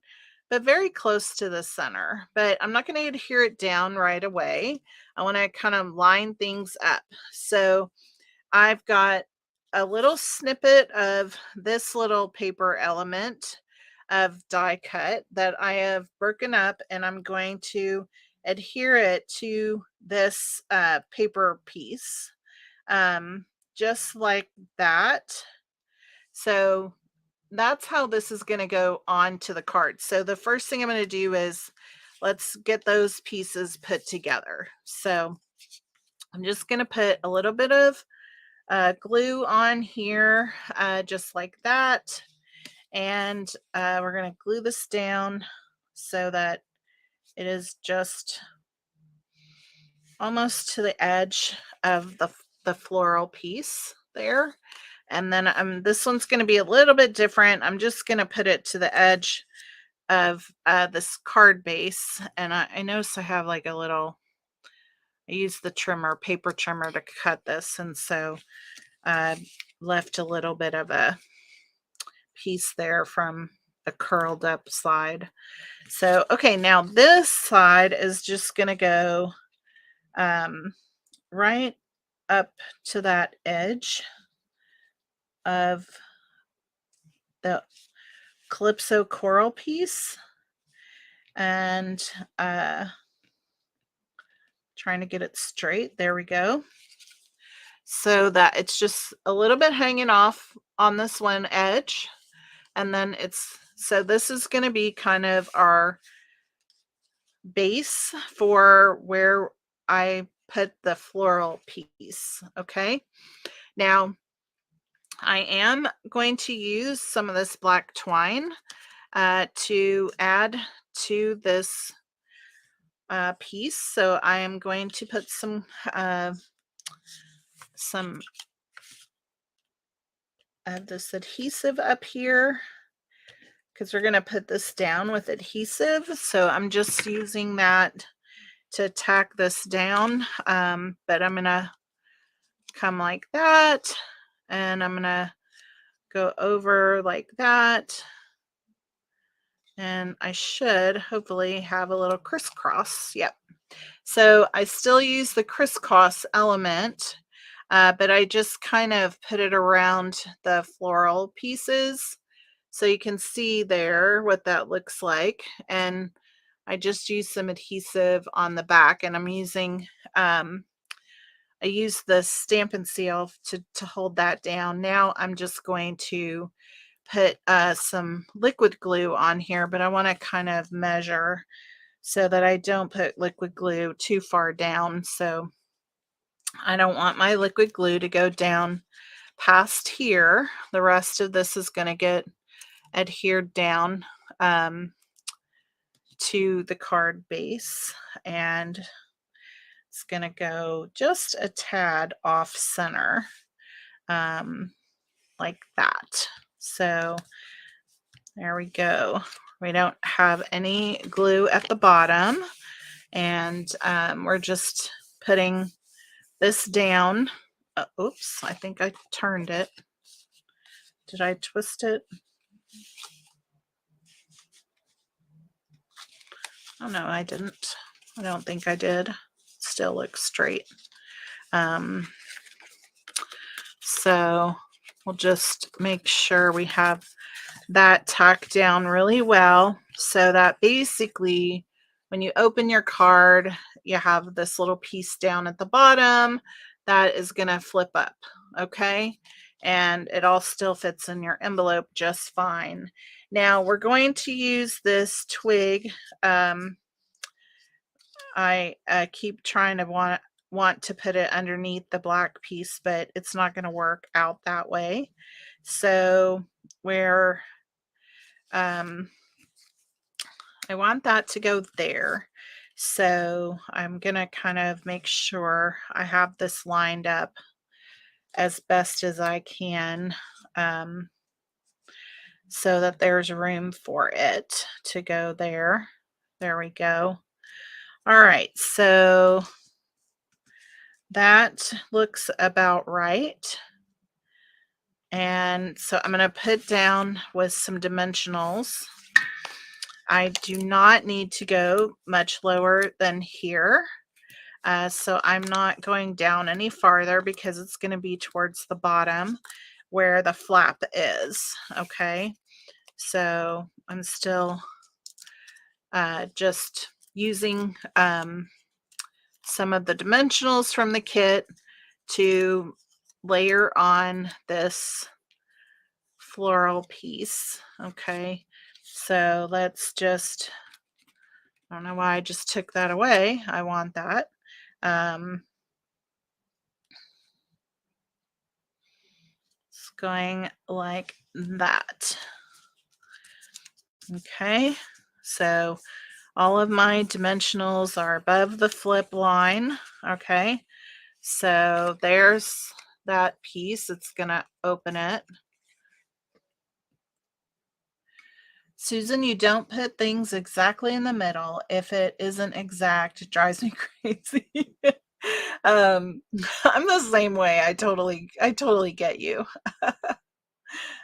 very close to the center. But I'm not going to adhere it down right away. I want to kind of line things up. So I've got a little snippet of this little paper element of die cut that I have broken up, and I'm going to adhere it to this paper piece, just like that. So that's how this is going to go on to the card. So the first thing I'm going to do is let's get those pieces put together. So I'm just going to put a little bit of glue on here, just like that. And we're going to glue this down so that it is just almost to the edge of the floral piece there. And then this one's going to be a little bit different. I'm just going to put it to the edge of this card base. And I notice I have like a little, I used the paper trimmer to cut this. And so I left a little bit of a piece there from a curled up side. So, okay, now this side is just going to go right up to that edge of the Calypso coral piece, and trying to get it straight. There we go. So that it's just a little bit hanging off on this one edge. And then so this is going to be kind of our base for where I put the floral piece. Okay. Now I am going to use some of this black twine to add to this piece. So I am going to put some of this adhesive up here because we're going to put this down with adhesive. So I'm just using that to tack this down. But I'm going to come like that, and I'm going to go over like that. And I should hopefully have a little crisscross. Yep. So I still use the crisscross element, but I just kind of put it around the floral pieces. So you can see there what that looks like. And I just use some adhesive on the back, and I'm using, I use the Stampin' Seal to hold that down. Now I'm just going to put some liquid glue on here, but I want to kind of measure so that I don't put liquid glue too far down. So I don't want my liquid glue to go down past here. The rest of this is going to get adhered down to the card base, and it's going to go just a tad off center, like that. So there we go. We don't have any glue at the bottom, and we're just putting this down. Oops, I think I turned it. Did I twist it? Oh no, I didn't. I don't think I did. Still looks straight. So we'll just make sure we have that tacked down really well, so that basically when you open your card, you have this little piece down at the bottom that is going to flip up, okay? And it all still fits in your envelope just fine. Now we're going to use this twig. I keep trying to want to put it underneath the black piece, but it's not going to work out that way. So we're I want that to go there. So I'm going to kind of make sure I have this lined up as best as I can, so that there's room for it to go there. There we go. All right, so that looks about right. And so I'm going to put down with some dimensionals. I do not need to go much lower than here. So I'm not going down any farther because it's going to be towards the bottom where the flap is. Okay. So I'm still just using some of the dimensionals from the kit to layer on this floral piece. Okay. So let's just, I don't know why I just took that away. I want that. It's going like that. Okay, so all of my dimensionals are above the flip line. Okay, so there's that piece. It's gonna open it. Susan, you don't put things exactly in the middle. If it isn't exact, it drives me crazy. I'm the same way. I totally get you.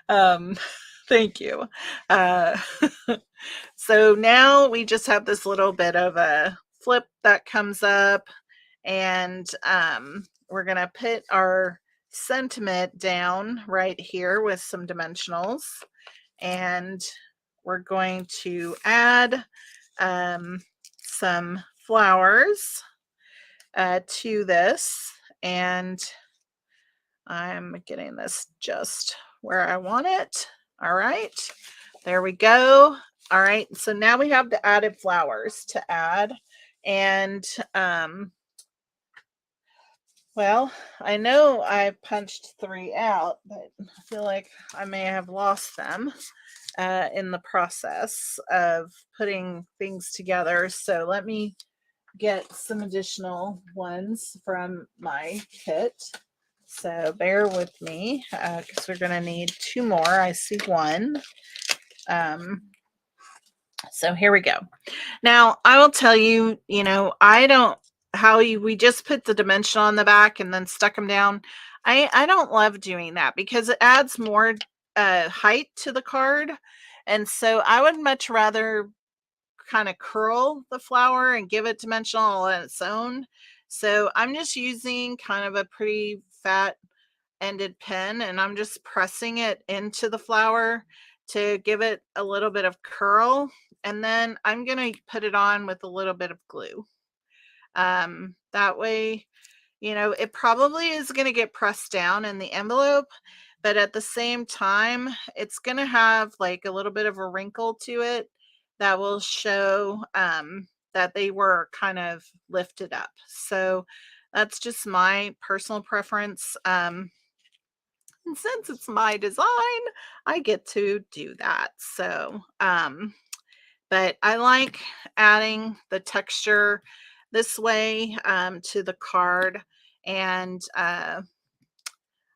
Thank you. So now we just have this little bit of a flip that comes up, and we're gonna put our sentiment down right here with some dimensionals, and we're going to add some flowers to this, and I'm getting this just where I want it. All right, there we go. All right, so now we have the added flowers to add, and well, I know I punched 3 out, but I feel like I may have lost them in the process of putting things together. So let me get some additional ones from my kit. So bear with me because we're going to need 2 more. I see 1. So here we go. Now, I will tell you, I don't, we just put the dimension on the back and then stuck them down. I don't love doing that because it adds more height to the card. And so I would much rather kind of curl the flower and give it dimensional on its own. So I'm just using kind of a pretty fat ended pen, and I'm just pressing it into the flower to give it a little bit of curl. And then I'm going to put it on with a little bit of glue. That way, it probably is going to get pressed down in the envelope, but at the same time, it's going to have like a little bit of a wrinkle to it that will show that they were kind of lifted up. So that's just my personal preference. And since it's my design, I get to do that. So, but I like adding the texture this way to the card. And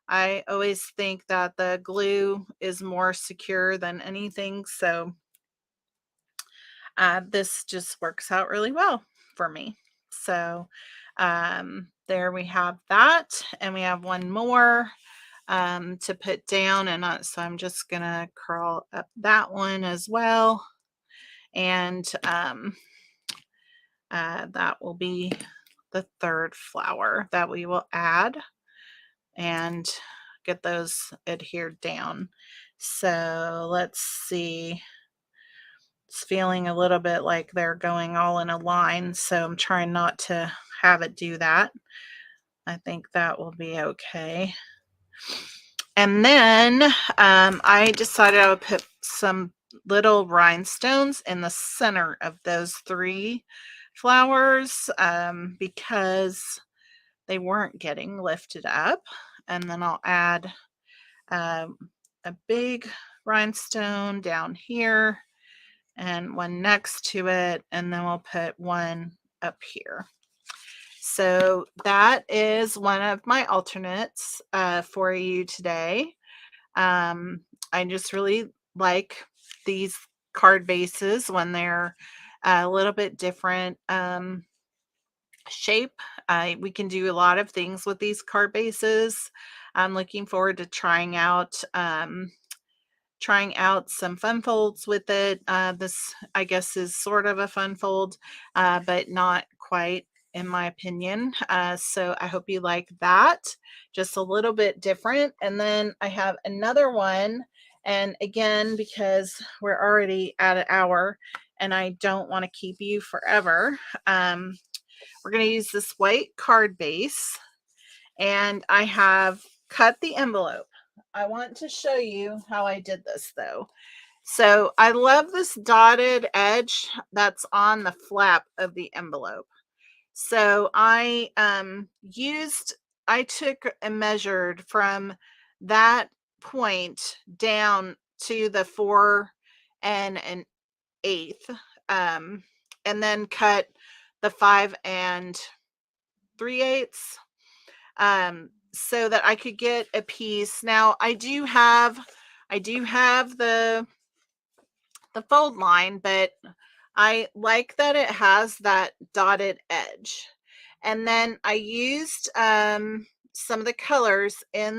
I always think that the glue is more secure than anything. So this just works out really well for me. So there we have that. And we have 1 more to put down. And so I'm just going to curl up that one as well. And that will be the 3rd flower that we will add and get those adhered down. So let's see. It's feeling a little bit like they're going all in a line, so I'm trying not to have it do that. I think that will be okay. And then I decided I would put some little rhinestones in the center of those 3 flowers because they weren't getting lifted up. And then I'll add a big rhinestone down here and 1 next to it, and then we'll put 1 up here. So that is one of my alternates for you today. I just really like these card bases when they're a little bit different shape. We can do a lot of things with these card bases. I'm looking forward to trying out some fun folds with it. This, I guess, is sort of a fun fold, but not quite, in my opinion. So I hope you like that. Just a little bit different. And then I have another one. And again, because we're already at an hour and I don't want to keep you forever, we're going to use this white card base. And I have cut the envelope. I want to show you how I did this though. So I love this dotted edge that's on the flap of the envelope. So I took and measured from that point down to the 4 and an 1/8, and then cut the 5 and 3/8, so that I could get a piece. Now I do have the fold line, but I like that it has that dotted edge. And then I used some of the colors for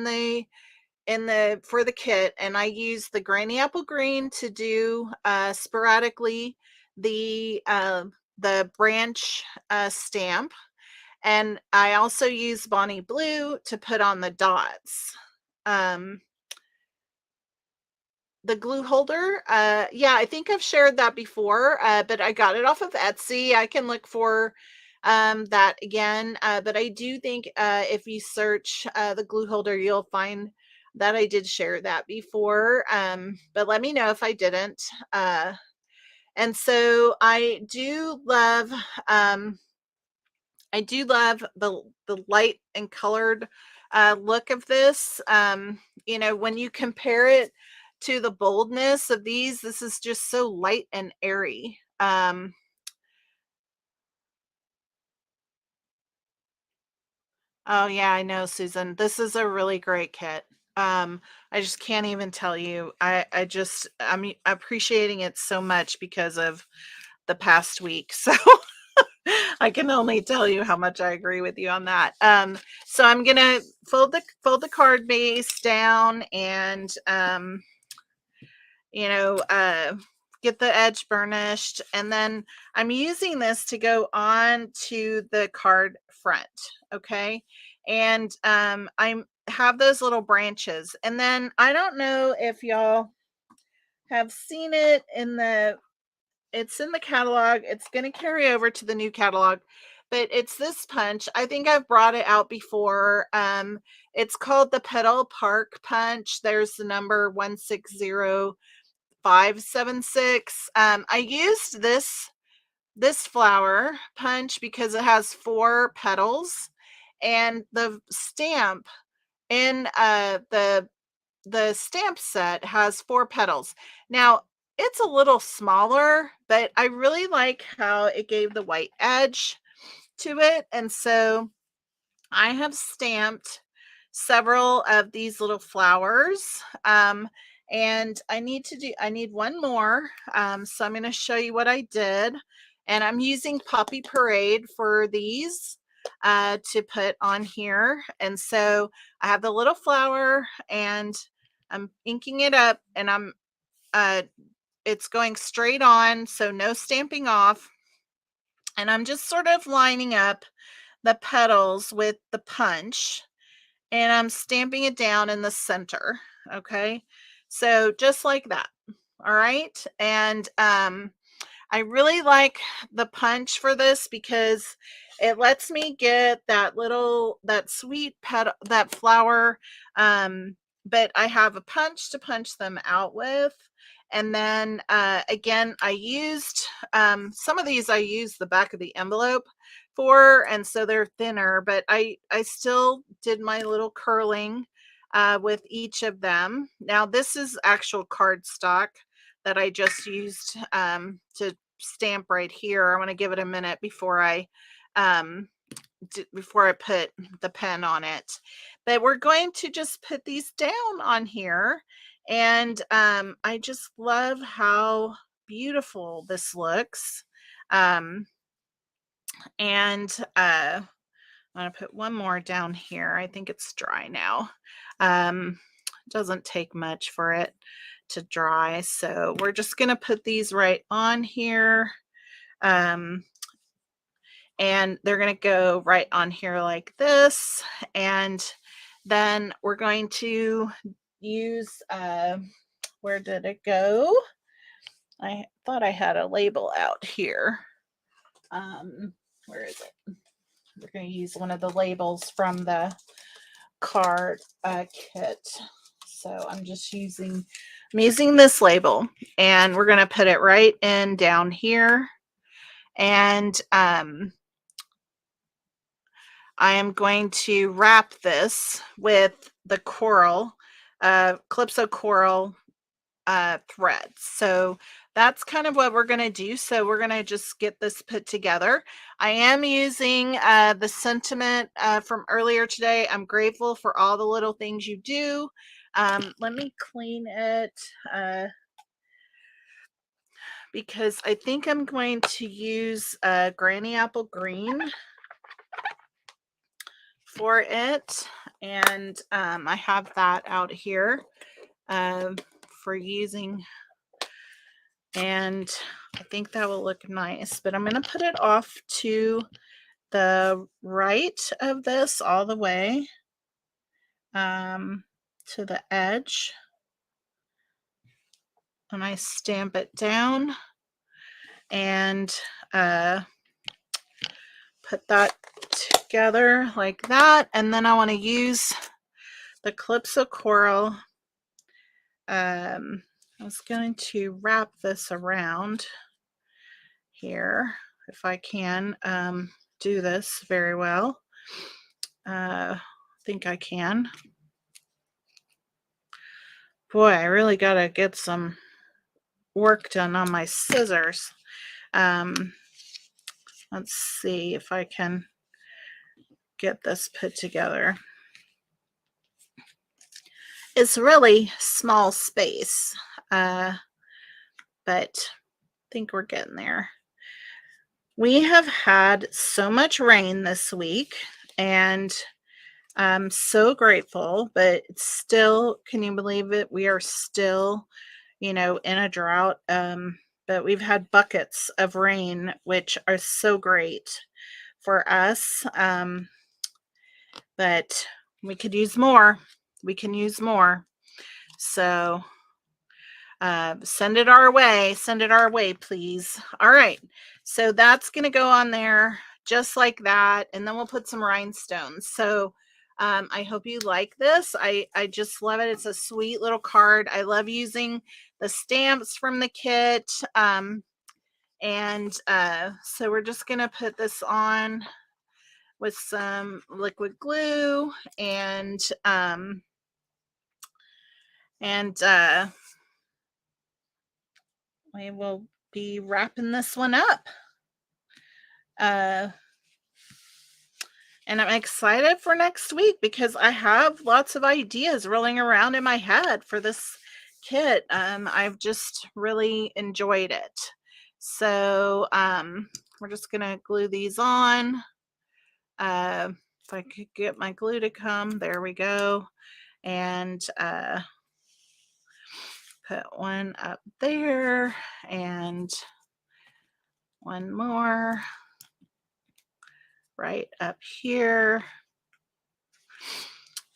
the kit, and I used the Granny Apple Green to do sporadically the branch stamp. And I also use Bonnie Blue to put on the dots. The glue holder, yeah, I think I've shared that before, but I got it off of Etsy. I can look for that again, but I do think if you search the glue holder, you'll find that I did share that before, but let me know if I didn't. And so I do love the light and colored look of this. When you compare it to the boldness of these, this is just so light and airy. Oh yeah, I know, Susan. This is a really great kit. I just can't even tell you. I'm appreciating it so much because of the past week. So I can only tell you how much I agree with you on that. So I'm gonna fold the card base down and you know, get the edge burnished, and then I'm using this to go on to the card front. Okay, and I have those little branches, and then I don't know if y'all have seen it in the it's in the catalog. It's going to carry over to the new catalog, but it's this punch. I think I've brought it out before. It's called the Petal Park Punch. There's the number 160576. I used this flower punch because it has 4 petals, and the stamp in the stamp set has 4 petals. Now, it's a little smaller, but I really like how it gave the white edge to it. And so I have stamped several of these little flowers. And I need one more. So I'm going to show you what I did. And I'm using Poppy Parade for these to put on here. And so I have the little flower and I'm inking it up, and it's going straight on. So no stamping off. And I'm just sort of lining up the petals with the punch, and I'm stamping it down in the center. Okay. So just like that. All right. And I really like the punch for this because it lets me get that sweet petal, that flower. But I have a punch to punch them out with. And then again, I used some of these, I used the back of the envelope for, and so they're thinner, but I still did my little curling with each of them. Now this is actual cardstock that I just used to stamp right here. I want to give it a minute um, before I put the pen on it. But we're going to just put these down on here, and I just love how beautiful this looks. Um, and I'm going to put one more down here. I think it's dry now. Doesn't take much for it to dry. So we're just going to put these right on here. And they're going to go right on here like this. And then we're going to use, where did it go? I thought I had a label out here. Where is it? We're going to use one of the labels from the card kit. So I'm using this label, and we're going to put it right in down here. And I am going to wrap this with the coral, Calypso coral threads. So that's kind of what we're going to do. So we're going to just get this put together. I am using the sentiment from earlier today. I'm grateful for all the little things you do. Let me clean it because I think I'm going to use Granny Apple Green for it. And I have that out here for using, and I think that will look nice, but I'm going to put it off to the right of this all the way to the edge, and I stamp it down and put that together like that. And then I want to use the Calypso coral. I was going to wrap this around here if I can do this very well. I think I can. Boy, I really gotta get some work done on my scissors. Let's see if I can get this put together. It's really small space, but I think we're getting there. We have had so much rain this week, and I'm so grateful, but it's still, can you believe it? We are still, in a drought. But we've had buckets of rain, which are so great for us. But we could use more. We can use more. So send it our way. Send it our way, please. All right. So that's going to go on there just like that. And then we'll put some rhinestones. So I hope you like this. I just love it. It's a sweet little card. I love using the stamps from the kit. And so we're just going to put this on with some liquid glue and we will be wrapping this one up. And I'm excited for next week because I have lots of ideas rolling around in my head for this kit. I've just really enjoyed it. So we're just going to glue these on. If I could get my glue to come, there we go. And put one up there and one more right up here,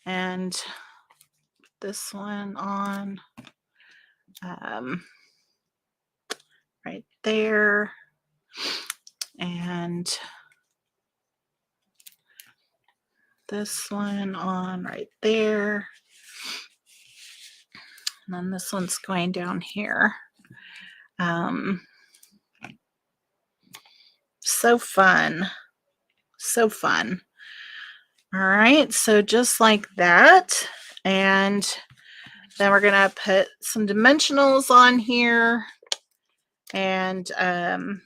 and this one on right there, and this one on right there, and then this one's going down here. So fun. So fun. All right, so just like that. And then we're gonna put some dimensionals on here. And oh,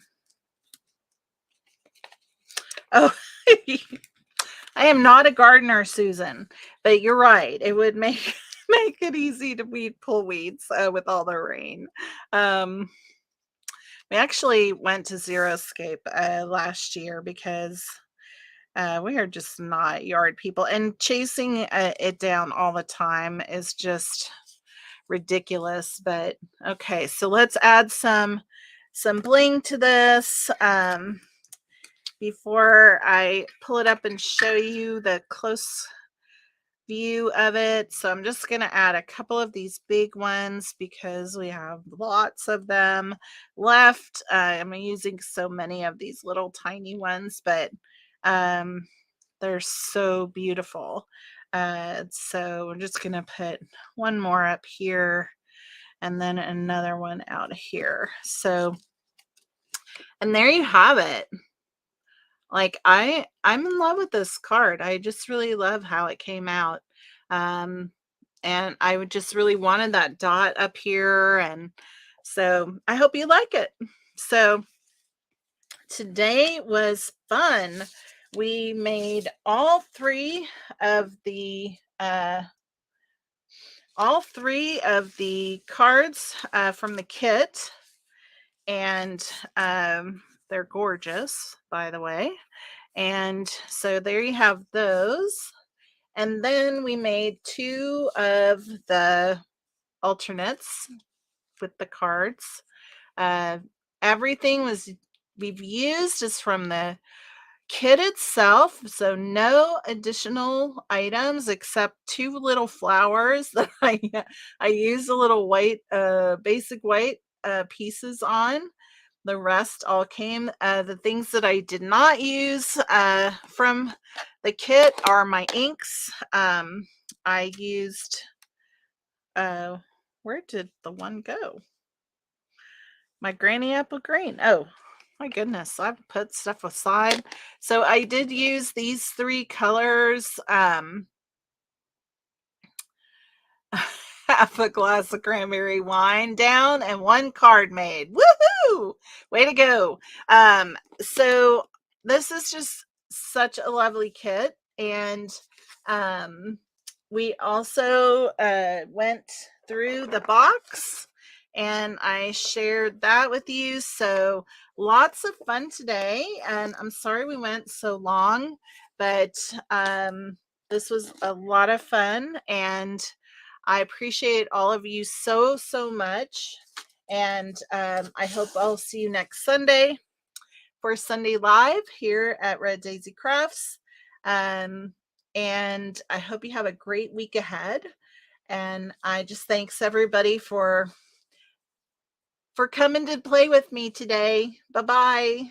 I am not a gardener, Susan, but you're right. It would make it easy to pull weeds with all the rain. We actually went to Xeriscape last year because we are just not yard people, and chasing it down all the time is just ridiculous. But okay, so let's add some bling to this before I pull it up and show you the close view of it. So I'm just going to add a couple of these big ones because we have lots of them left. I'm using so many of these little tiny ones, but they're so beautiful. So we're just going to put one more up here and then another one out here. So, and there you have it. Like I'm in love with this card. I just really love how it came out. And I would just really wanted that dot up here. And so I hope you like it. So today was fun. We made all three of the cards from the kit, and they're gorgeous, by the way. And so there you have those. And then we made two of the alternates with the cards. Everything we've used is from the kit itself, so no additional items except two little flowers that I used a little white basic white pieces on. The rest all came. The things that I did not use from the kit are my inks. I used where did the one go? My Granny Apple Green. Oh my goodness, I've put stuff aside. So I did use these three colors. Half a glass of cranberry wine down and one card made. Woohoo! Way to go. So this is just such a lovely kit, And we also went through the box and I shared that with you. So lots of fun today. And I'm sorry we went so long, but this was a lot of fun. And I appreciate all of you so, so much. And I hope I'll see you next Sunday for Sunday Live here at Red Daisy Crafts. And I hope you have a great week ahead. And I just thanks everybody for coming to play with me today. Bye-bye.